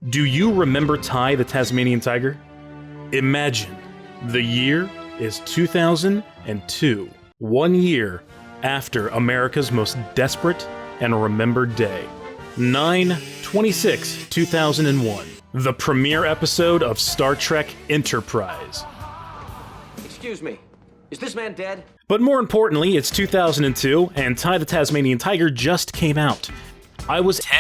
Do you remember Ty the Tasmanian Tiger? Imagine, the year is 2002, 1 year after America's most desperate and remembered day. 9/26/2001, the premiere episode of Star Trek Enterprise. Excuse me, is this man dead? But more importantly, it's 2002, and Ty the Tasmanian Tiger just came out. I was 10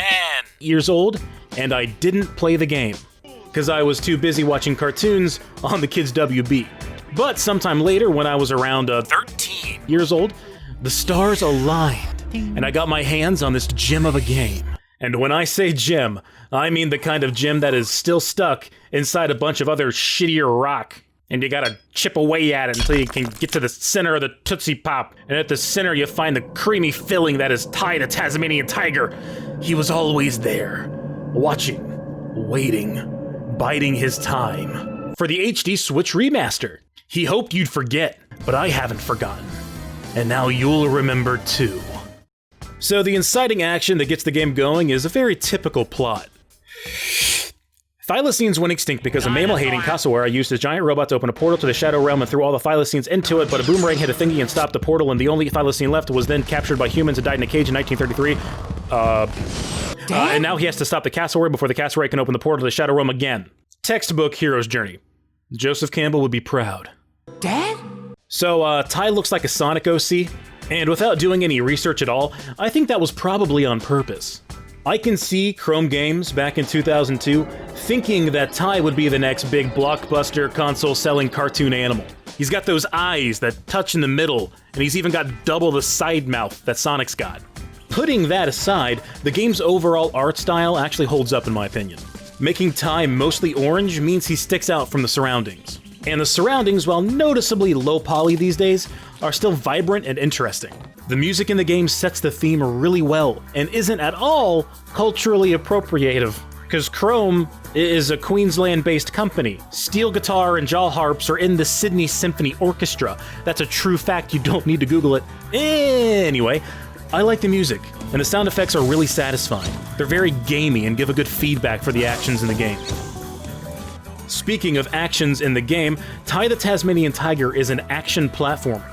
years old, and I didn't play the game, because I was too busy watching cartoons on the Kids WB. But sometime later, when I was around 13 years old, the stars aligned, and I got my hands on this gem of a game. And when I say gem, I mean the kind of gem that is still stuck inside a bunch of other shittier rock, and you gotta chip away at it until you can get to the center of the Tootsie Pop, and at the center you find the creamy filling that is Ty the Tasmanian Tiger. He was always there, watching, waiting, biding his time for the HD Switch remaster. He hoped you'd forget, but I haven't forgotten. And now you'll remember too. So the inciting action that gets the game going is a very typical plot. Thylacines went extinct because a mammal-hating cassowary used his giant robot to open a portal to the Shadow Realm and threw all the thylacines into it, but a boomerang hit a thingy and stopped the portal, and the only thylacine left was then captured by humans and died in a cage in 1933. And now he has to stop the cassowary before the cassowary can open the portal to the Shadow Realm again. Textbook hero's journey. Joseph Campbell would be proud. Dad? So, Ty looks like a Sonic OC, and without doing any research at all, I think that was probably on purpose. I can see Chrome Games back in 2002 thinking that Ty would be the next big blockbuster console-selling cartoon animal. He's got those eyes that touch in the middle, and he's even got double the side mouth that Sonic's got. Putting that aside, the game's overall art style actually holds up in my opinion. Making Ty mostly orange means he sticks out from the surroundings. And the surroundings, while noticeably low poly these days, are still vibrant and interesting. The music in the game sets the theme really well, and isn't at all culturally appropriative, because Chrome is a Queensland-based company. Steel guitar and jaw harps are in the Sydney Symphony Orchestra. That's a true fact, you don't need to Google it. Anyway, I like the music, and the sound effects are really satisfying. They're very gamey and give a good feedback for the actions in the game. Speaking of actions in the game, Ty the Tasmanian Tiger is an action platformer.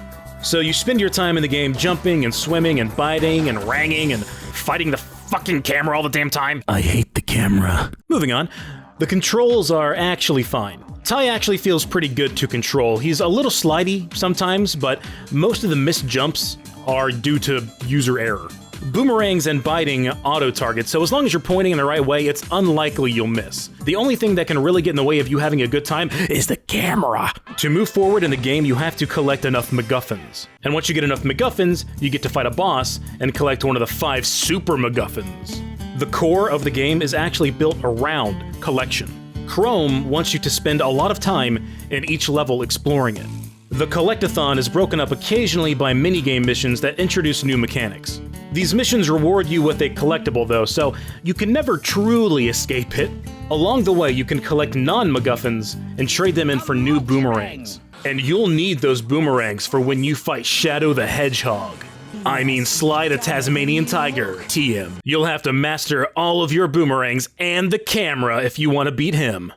So you spend your time in the game jumping and swimming and biting and ranging and fighting the fucking camera all the damn time. I hate the camera. Moving on, the controls are actually fine. Ty actually feels pretty good to control. He's a little slidey sometimes, but most of the missed jumps are due to user error. Boomerangs and biting auto-target, so as long as you're pointing in the right way, it's unlikely you'll miss. The only thing that can really get in the way of you having a good time is the camera. To move forward in the game, you have to collect enough MacGuffins. And once you get enough MacGuffins, you get to fight a boss and collect one of the 5 Super MacGuffins. The core of the game is actually built around collection. Chrome wants you to spend a lot of time in each level exploring it. The Collectathon is broken up occasionally by minigame missions that introduce new mechanics. These missions reward you with a collectible though, so you can never truly escape it. Along the way, you can collect non-MacGuffins and trade them in for new boomerangs. And you'll need those boomerangs for when you fight Shadow the Hedgehog. I mean Sly the Tasmanian Tiger, TM. You'll have to master all of your boomerangs and the camera if you want to beat him.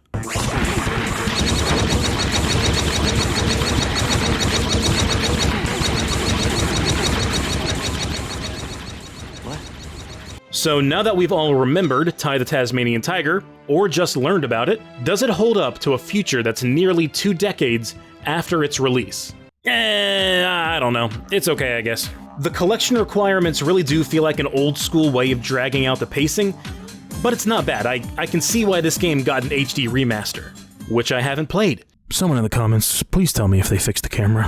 So now that we've all remembered Ty the Tasmanian Tiger, or just learned about it, does it hold up to a future that's nearly 2 decades after its release? I don't know. It's okay, I guess. The collection requirements really do feel like an old school way of dragging out the pacing, but it's not bad. I can see why this game got an HD remaster, which I haven't played. Someone in the comments, please tell me if they fixed the camera.